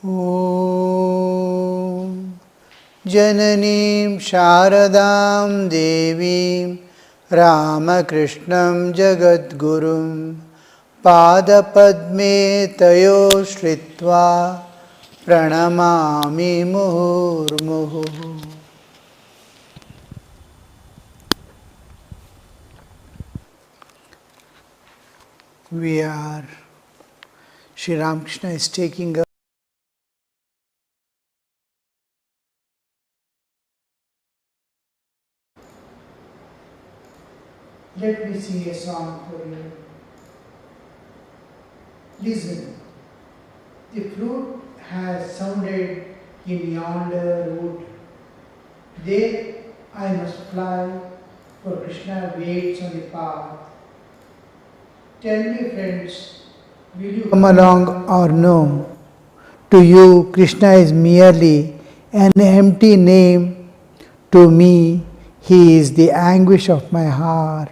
Om Jananim Sharadam Devim Ramakrishnam Jagadgurum Padapadme Tayo Shritva Pranamami Muhurmuhu. Sri Ramakrishna is taking a Let me sing a song for you. Listen. The flute has sounded in yonder wood. There I must fly, for Krishna waits on the path. Tell me, friends, will you come along or no? To you, Krishna is merely an empty name. To me, he is the anguish of my heart.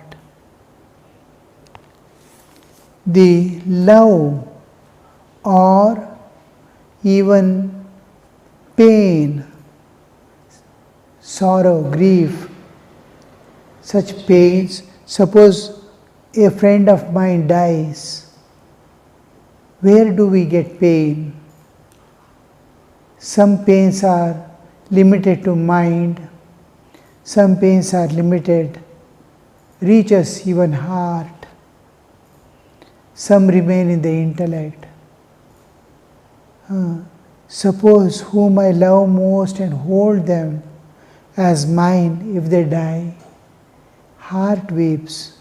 The love or even pain, sorrow, grief, such pains. Suppose a friend of mine dies. Where do we get pain? Some pains are limited to mind, some pains are limited, reaches even heart. Some remain in the intellect. Suppose whom I love most and hold them as mine, if they die, heart weeps.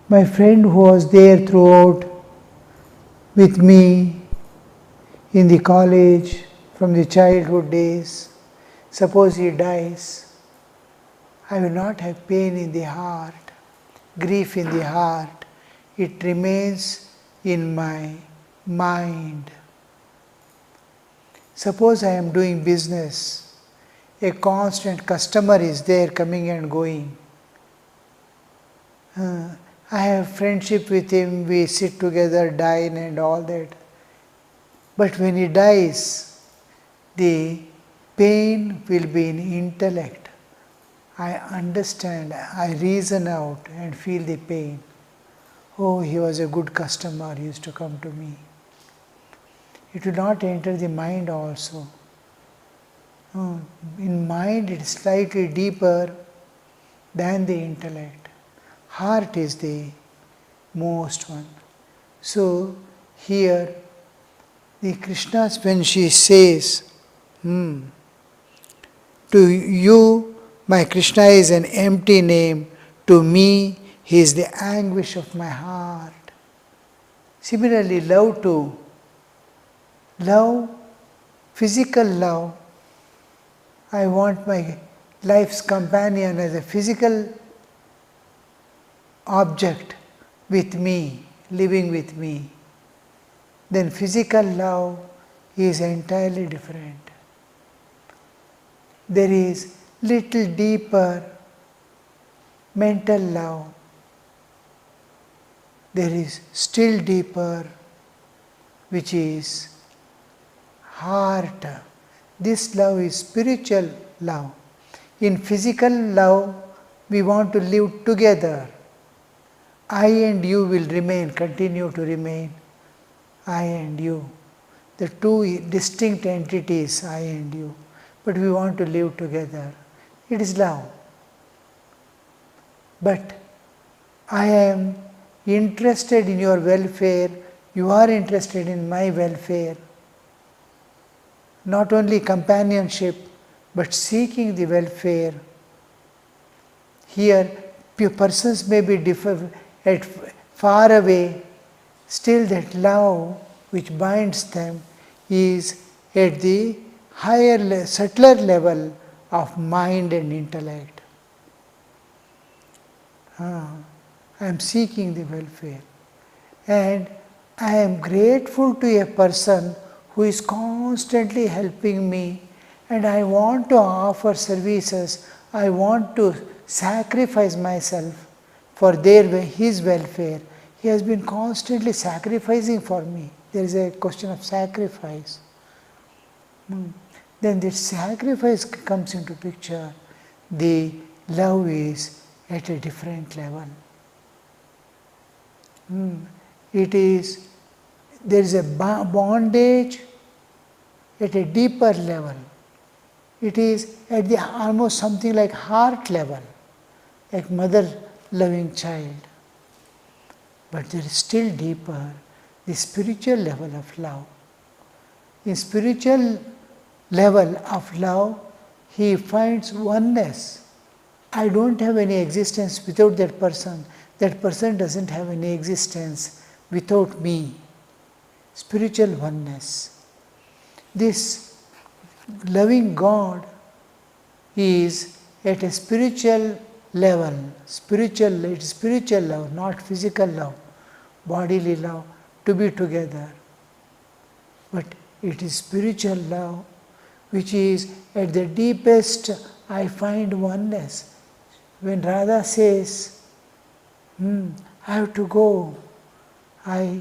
My friend who was there throughout with me in the college from the childhood days, suppose he dies, I will not have pain in the heart, grief in the heart. It remains in my mind. Suppose I am doing business, a constant customer is there coming and going. I have friendship with him, we sit together, dine and all that. But when he dies, the pain will be in intellect. I understand, I reason out and feel the pain. Oh, he was a good customer, he used to come to me. It will not enter the mind also. In mind it is slightly deeper than the intellect. Heart is the most one. So here the Krishna, when she says, to you my Krishna is an empty name, to me he is the anguish of my heart. Similarly, love too. Love, physical love. I want my life's companion as a physical object with me, living with me. Then physical love is entirely different. There is little deeper mental love. There is still deeper, which is heart. This love is spiritual love. In physical love, we want to live together. I and you will remain, continue to remain. I and you. The two distinct entities, I and you. But we want to live together. It is love. But I am interested in your welfare, you are interested in my welfare. Not only companionship, but seeking the welfare. Here, persons may be far away, still that love which binds them is at the higher, subtler level of mind and intellect. I am seeking the welfare. And I am grateful to a person who is constantly helping me, and I want to offer services, I want to sacrifice myself for his welfare. He has been constantly sacrificing for me. There is a question of sacrifice. Then the sacrifice comes into picture. The love is at a different level. It is, there is a bondage at a deeper level. It is at the almost something like heart level, like mother loving child. But there is still deeper, the spiritual level of love. In spiritual level of love, he finds oneness. I don't have any existence without that person. That person doesn't have any existence without me. Spiritual oneness. This loving God is at a spiritual level, it's spiritual love, not physical love, bodily love, to be together. But it is spiritual love which is at the deepest. I find oneness. When Radha says, I have to go, I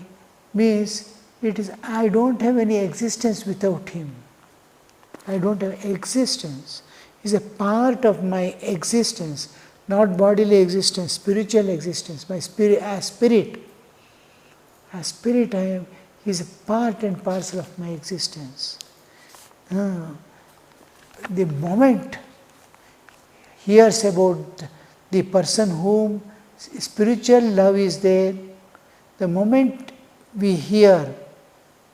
don't have any existence without him. I don't have existence. He's a part of my existence, not bodily existence, spiritual existence. My spirit, as spirit I am. He's a part and parcel of my existence. The moment he hears about the person whom spiritual love is there, the moment we hear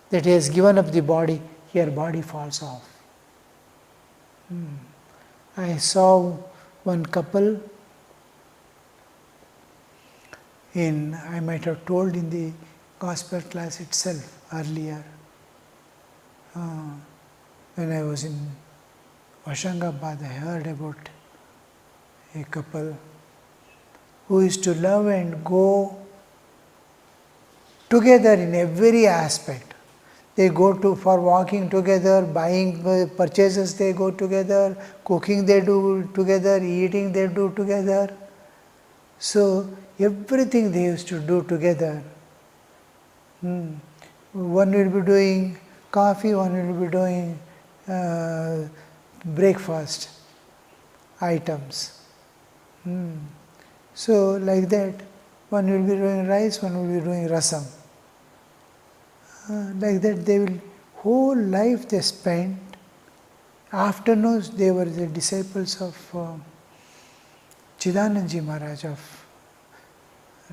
that he has given up the body, your body falls off. I saw one couple I might have told in the gospel class itself earlier, when I was in Hoshangabad, I heard about a couple who is to love and go together in every aspect. They go for walking together, buying purchases they go together, cooking they do together, eating they do together. So everything they used to do together. One will be doing coffee, one will be doing breakfast items. So like that, one will be doing rice, one will be doing rasam. Like that they will, whole life they spent. Afternoons they were the disciples of Chidanandaji Maharaj of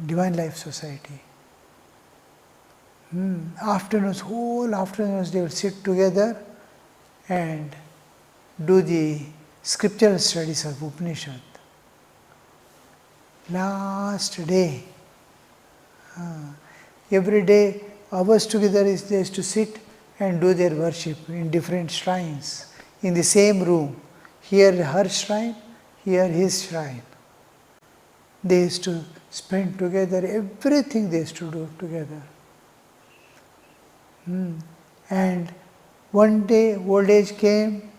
Divine Life Society. Afternoons, whole afternoons they will sit together and do the scriptural studies of Upanishad. Last day, every day hours together is they used to sit and do their worship in different shrines, in the same room. Here her shrine, here his shrine. They used to spend together, everything they used to do together. And one day old age came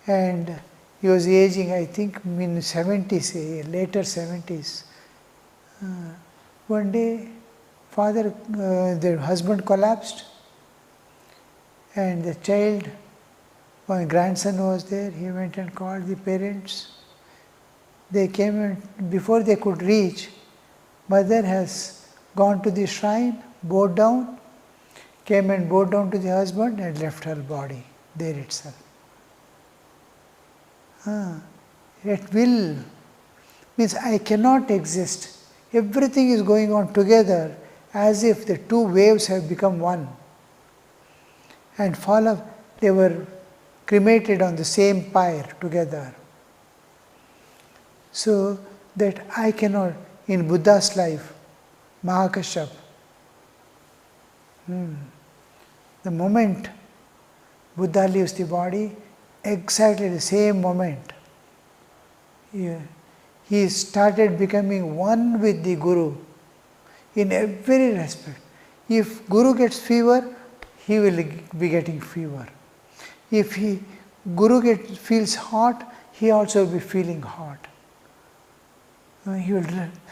and he was aging, I think in 70s, later 70s. One day their husband collapsed and the child, my grandson was there, he went and called the parents. They came and before they could reach, mother has gone to the shrine, bowed down, came and bowed down to the husband and left her body there itself. At will means I cannot exist. Everything is going on together as if the two waves have become one. And they were cremated on the same pyre together. So that I cannot, in Buddha's life, Keshab, the moment Buddha leaves the body, exactly the same moment, he started becoming one with the Guru in every respect. If Guru gets fever, he will be getting fever. If Guru feels hot, he also will be feeling hot. He will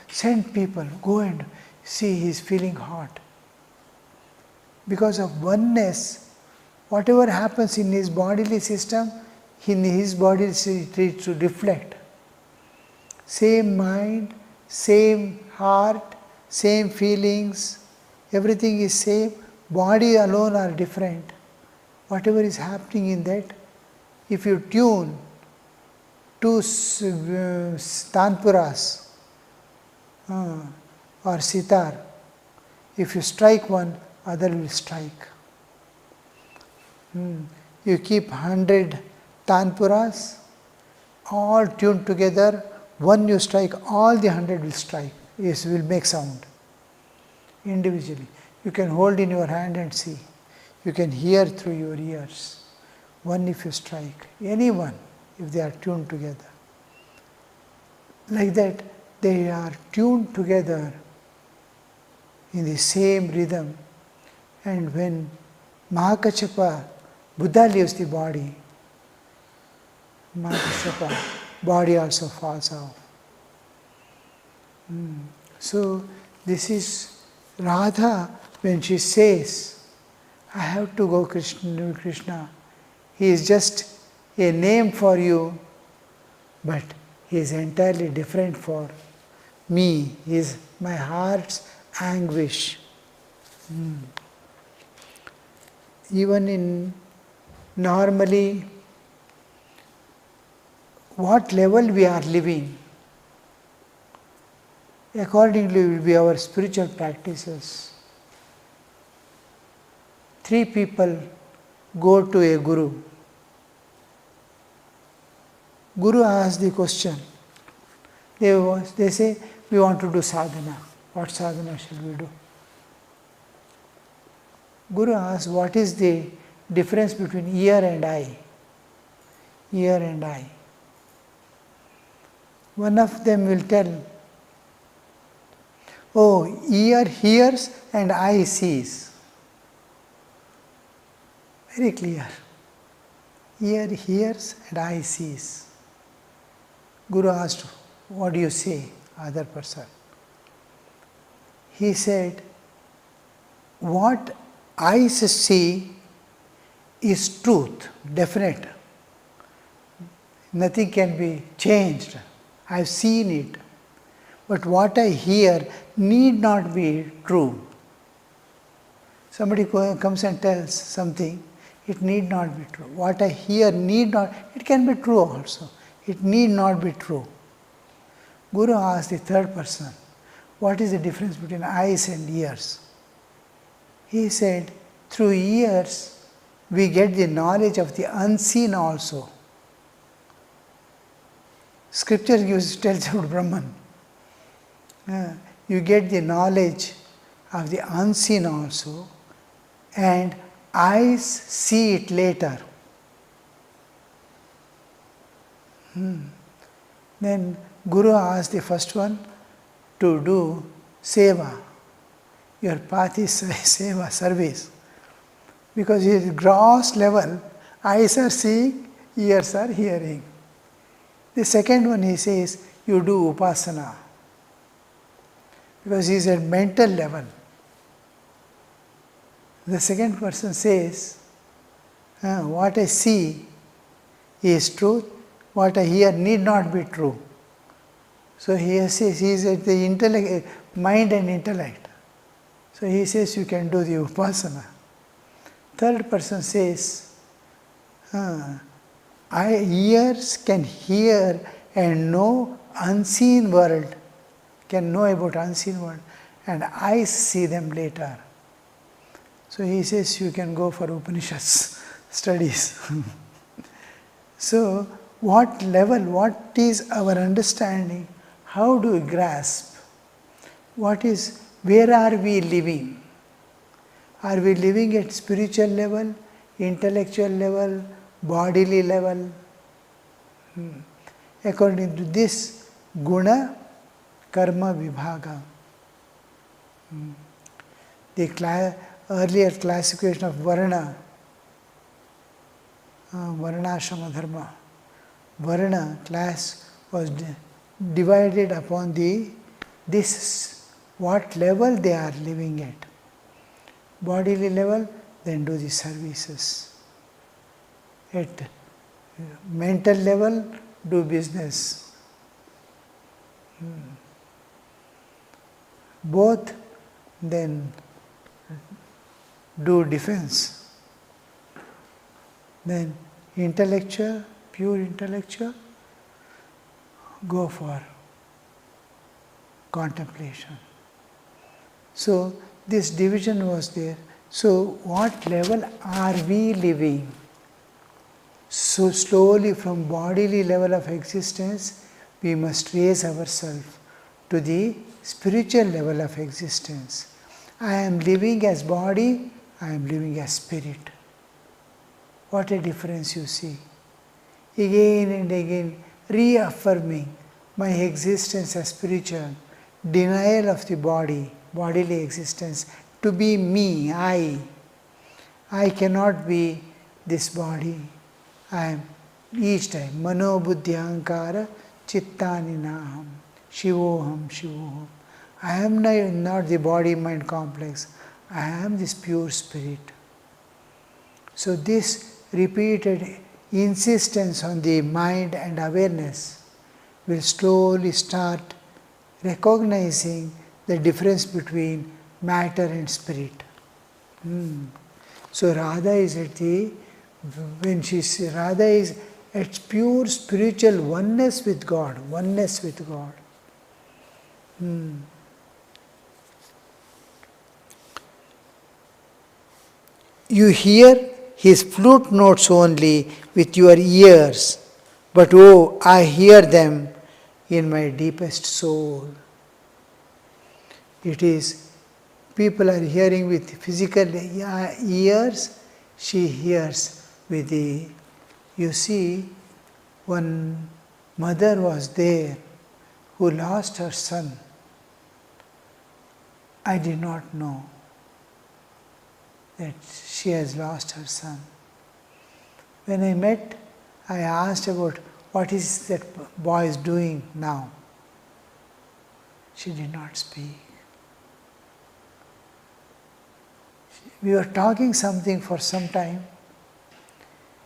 send people, go and see he is feeling hot. Because of oneness, whatever happens in his bodily system, in his body it to reflect. Same mind, same heart, same feelings, everything is same, body alone are different. Whatever is happening in that, if you tune two tanpuras or sitar, if you strike one, other will strike. You keep 100 tanpuras, all tuned together, one you strike, all the 100 will strike, yes, will make sound individually. You can hold in your hand and see. You can hear through your ears. One if you strike, anyone if they are tuned together. Like that, they are tuned together in the same rhythm. And when Mahakachapa, Buddha leaves the body, Mahakachapa, body also falls off. So this is Radha when she says, I have to go Krishna. He is just a name for you, but he is entirely different for me. He is my heart's anguish. Even in normally, what level we are living, accordingly will be our spiritual practices. 3 people go to a guru. Guru asks the question. They say, we want to do sadhana. What sadhana shall we do? Guru asks, what is the difference between ear and eye? Ear and eye. One of them will tell, oh, ear hears and eye sees. Very clear. Ear hears and eye sees. Guru asked, what do you say, other person? He said, what eyes see is truth, definite. Nothing can be changed. I have seen it. But what I hear need not be true. Somebody comes and tells something, it need not be true. What I hear need not, it can be true also. It need not be true. Guru asked the third person, what is the difference between eyes and ears? He said, through ears we get the knowledge of the unseen also. Scripture tells about Brahman. You get the knowledge of the unseen also, and eyes see it later. Then Guru asked the first one to do seva. Your path is seva, service. Because at gross level, eyes are seeing, ears are hearing. The second one he says, you do upasana. Because he is at mental level. The second person says, what I see is truth, what I hear need not be true. So he says he is at the intellect, mind and intellect. So he says you can do the upasana. Third person says, ears can hear and know unseen world, can know about unseen world, and eyes see them later. So he says you can go for Upanishads studies. So what level, what is our understanding? How do we grasp? Where are we living? Are we living at spiritual level, intellectual level, bodily level? According to this, guna, karma, vibhaga. The earlier classification of varna, varnashrama dharma, varna class was divided upon this what level they are living at. bodily level, then do the services. At mental level, do business. Both, then do defense. Then intellectual, pure intellectual, go for contemplation. So this division was there. So what level are we living? So slowly from bodily level of existence, we must raise ourselves to the spiritual level of existence. I am living as body, I am living as spirit. What a difference you see. Again and again, reaffirming my existence as spiritual, denial of the body, bodily existence, to be me, I. I cannot be this body. I am each time, mano buddhi ahankara chittani naham, shivoham, shivoham. I am not the body-mind complex, I am this pure spirit. So this repeated insistence on the mind and awareness will slowly start recognizing the difference between matter and spirit. So Radha is Radha is at pure spiritual oneness with God, oneness with God. You hear his flute notes only with your ears, but oh, I hear them in my deepest soul. It is, people are hearing with physical ears, she hears with the, you see, one mother was there who lost her son. I did not know that she has lost her son. When I met, I asked about what is that boy is doing now. She did not speak. We were talking something for some time.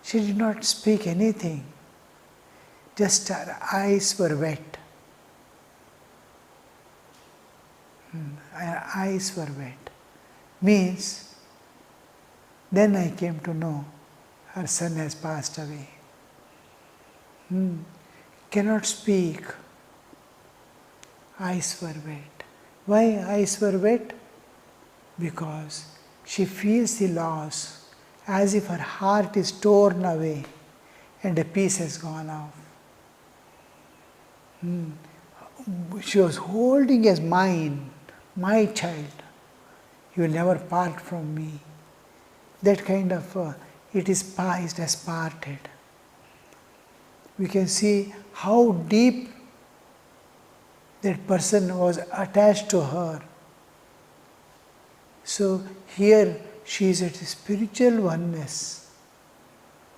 She did not speak anything. Just her eyes were wet. Her eyes were wet. Means, then I came to know her son has passed away. Cannot speak. Eyes were wet. Why eyes were wet? Because she feels the loss as if her heart is torn away and a piece has gone off. She was holding as mine, my child. You will never part from me. That kind of, it has parted. We can see how deep that person was attached to her. So here she is at spiritual oneness.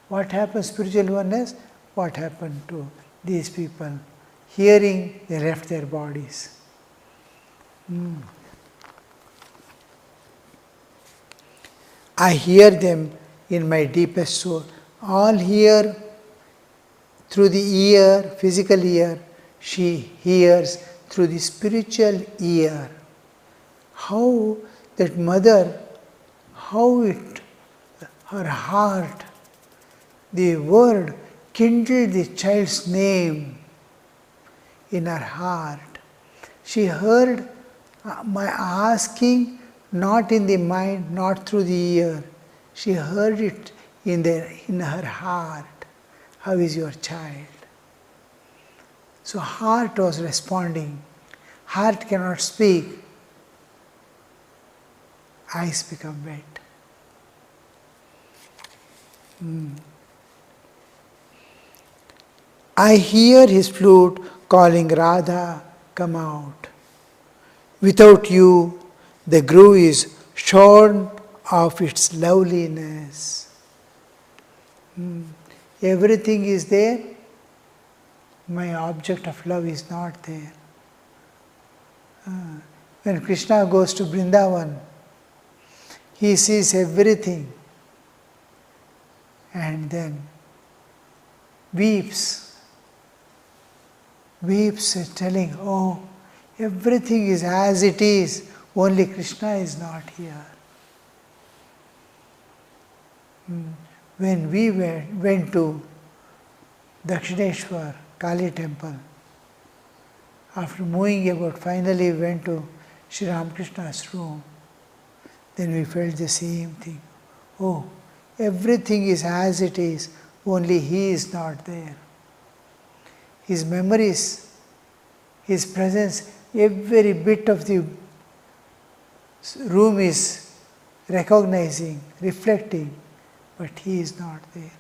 What happened spiritual oneness? What happened to these people? Hearing, they left their bodies. I hear them in my deepest soul. All hear through the ear, physical ear. She hears through the spiritual ear. How that mother, her heart, the word kindled the child's name in her heart. She heard my asking not in the mind, not through the ear. She heard it in her heart. How is your child? So heart was responding. Heart cannot speak. Eyes become wet. I hear his flute calling Radha, come out. Without you, the grove is shorn of its loveliness. Everything is there. My object of love is not there. When Krishna goes to Vrindavan, He sees everything and then weeps, telling, oh, everything is as it is, only Krishna is not here. When we went to Dakshineshwar Kali temple, after moving about, finally went to Sri Ramakrishna's room, then we felt the same thing. Oh, everything is as it is, only he is not there. His memories, his presence, every bit of the room is recognizing, reflecting, but he is not there.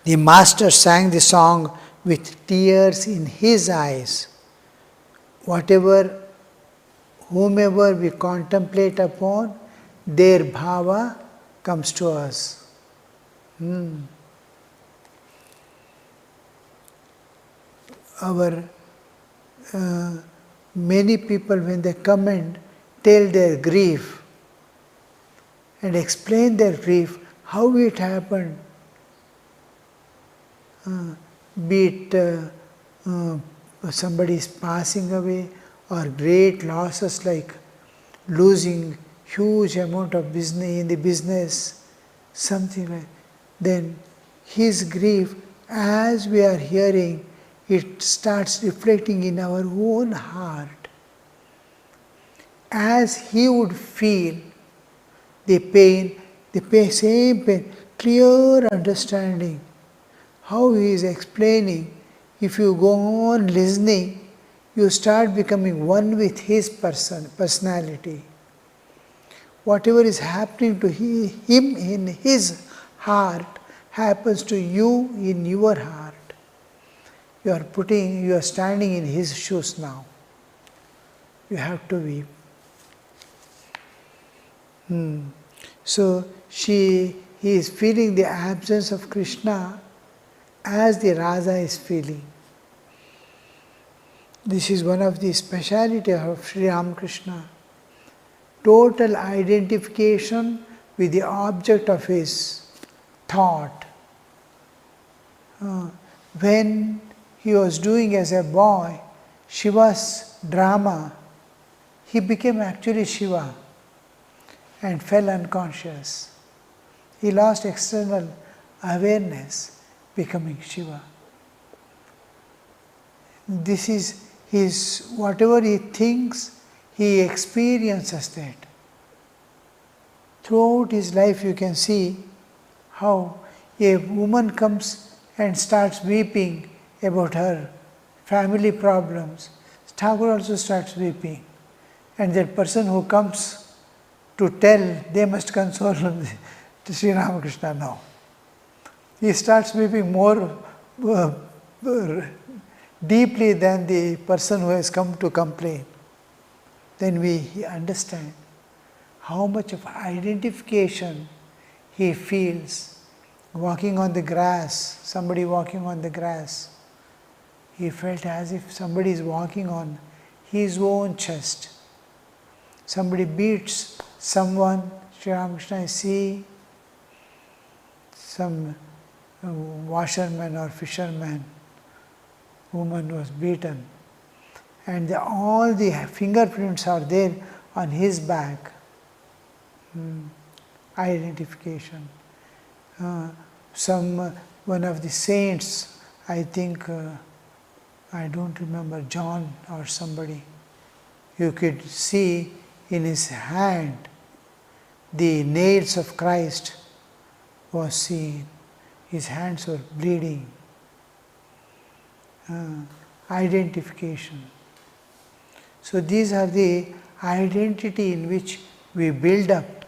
The master sang the song with tears in his eyes. Whomever we contemplate upon, their bhava comes to us. Many people, when they come and tell their grief and explain their grief, how it happened, be it somebody is passing away or great losses like losing huge amount of business in the business, something like, then his grief, as we are hearing, it starts reflecting in our own heart. As he would feel the pain, same pain, clear understanding, how he is explaining. If you go on listening, you start becoming one with his personality. Whatever is happening to him in his heart happens to you in your heart. You are standing in his shoes now. You have to weep. So he is feeling the absence of Krishna as the Raja is feeling. This is one of the specialities of Sri Ramakrishna. Total identification with the object of his thought. When he was doing as a boy Shiva's drama, he became actually Shiva and fell unconscious. He lost external awareness, becoming Shiva. This is his, whatever he thinks, he experiences that. Throughout his life you can see how a woman comes and starts weeping about her family problems. Thakur also starts weeping. And that person who comes to tell, they must console Sri Ramakrishna now. He starts weeping more deeply than the person who has come to complain. Then we understand how much of identification he feels. Walking on the grass, somebody walking on the grass, he felt as if somebody is walking on his own chest. Somebody beats someone, Sri Ramakrishna is seeing some washerman or fisherman, woman was beaten, and all the fingerprints are there on his back. Identification. One of the saints, I think, I don't remember, John or somebody, you could see in his hand the nails of Christ was seen. His hands were bleeding. Identification. So these are the identity in which we build up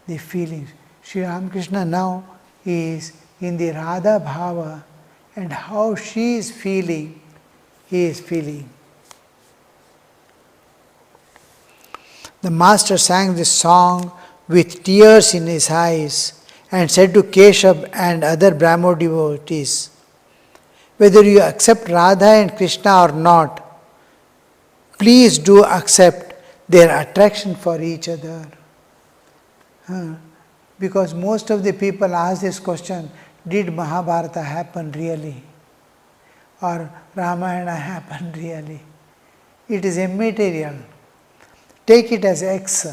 the feelings. Sri Ramakrishna now is in the Radha Bhava, and how she is feeling, he is feeling. The master sang this song with tears in his eyes and said to Keshab and other Brahmo devotees, whether you accept Radha and Krishna or not, Please do accept their attraction for each other. Because most of the people ask this question, did Mahabharata happen really? Or Ramayana happen really? It is immaterial. Take it as X.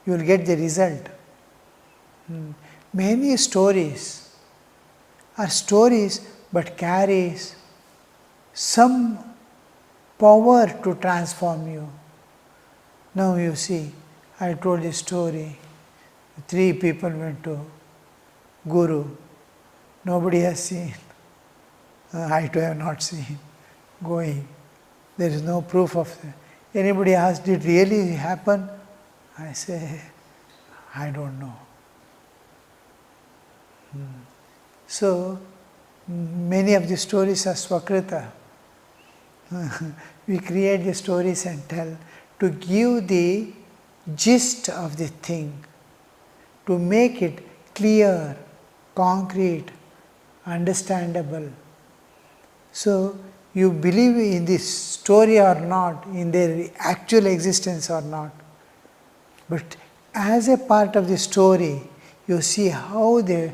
You will get the result. Many stories are stories but carries some power to transform you. Now you see, I told a story. 3 people went to Guru. Nobody has seen. I too have not seen. Going. There is no proof of that. Anybody asked, did it really happen? I say, I don't know. So, many of the stories are swakrita. We create the stories and tell to give the gist of the thing, to make it clear, concrete, understandable. So, you believe in this story or not, in their actual existence or not. But as a part of the story, you see how they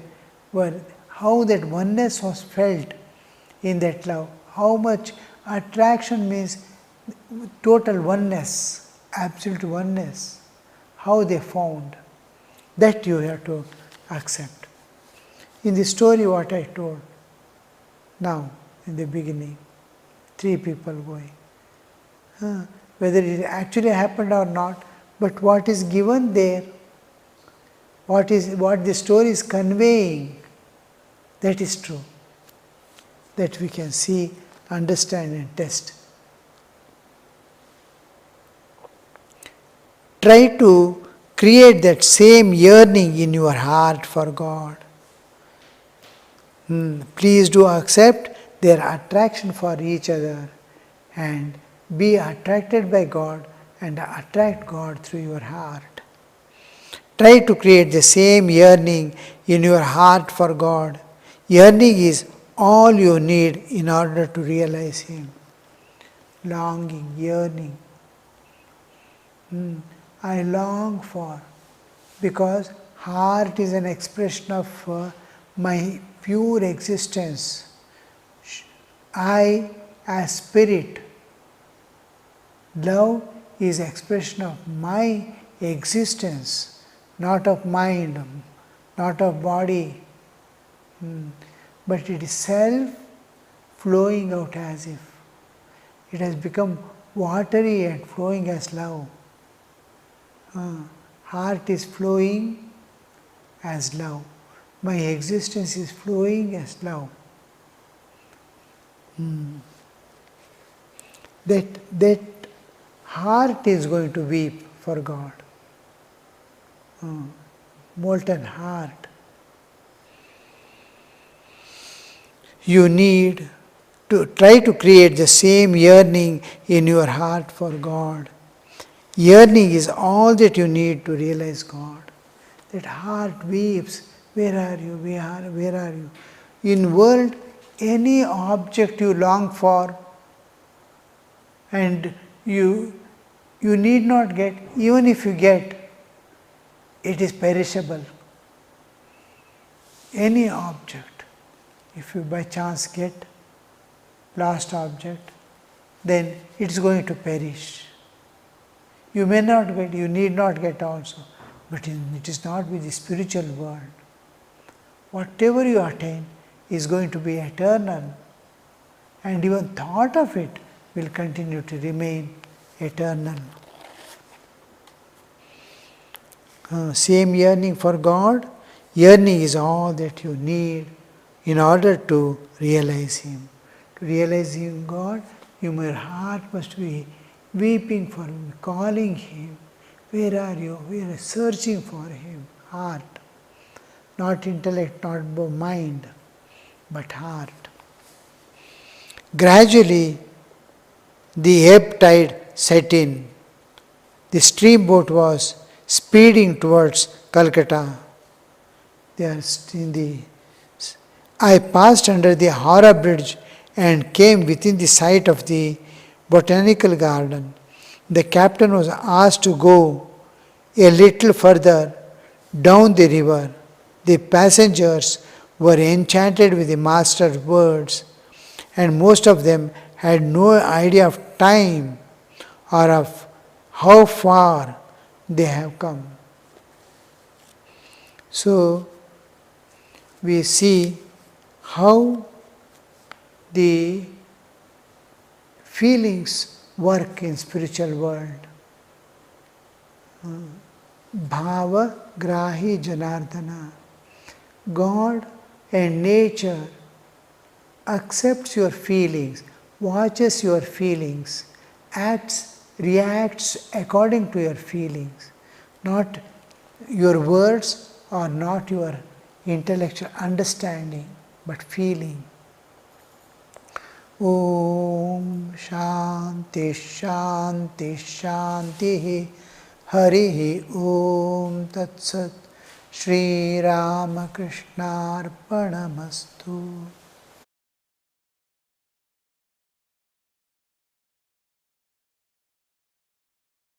were, how that oneness was felt in that love. How much attraction means total oneness, absolute oneness. How they found. That you have to accept. In the story what I told now, in the beginning, 3 people going. Whether it actually happened or not, but what is given there, what the story is conveying, that is true. That we can see, understand and test. Try to create that same yearning in your heart for God. Please do accept their attraction for each other and be attracted by God and attract God through your heart. Try to create the same yearning in your heart for God. Yearning is all you need in order to realize Him. Longing, yearning. I long for, because heart is an expression of my pure existence. I as spirit. Love is expression of my existence, not of mind, not of body, but it is self flowing out as if. It has become watery and flowing as love. Heart is flowing as love. My existence is flowing as love. That heart is going to weep for God. Molten heart. You need to try to create the same yearning in your heart for God. Yearning is all that you need to realize God. That heart weeps. Where are you? Where are you? In world, any object you long for and you need not get, even if you get, it is perishable. Any object, if you by chance get lost object, then it is going to perish. You may not get, you need not get also, but it is not with the spiritual world. Whatever you attain is going to be eternal, and even thought of it will continue to remain eternal. Same yearning for God. Yearning is all that you need in order to realize Him. To realize Him, God, your heart must be weeping for Him, calling Him. Where are you? We are searching for Him. Heart. Not intellect, not mind, but heart. Gradually, the ebb tide set in. The steamboat was speeding towards Calcutta. I passed under the Howrah Bridge and came within the sight of the botanical garden. The captain was asked to go a little further down the river. The passengers were enchanted with the master's words, and most of them had no idea of time or of how far they have come. So, we see how the feelings work in spiritual world. Bhava Grahi Janardana. God and nature accepts your feelings, watches your feelings, acts, reacts according to your feelings. Not your words or not your intellectual understanding, but feeling. Om Shanti Shanti Shanti Hari Om Tat Sat Shri Ramakrishna Arpanamastu.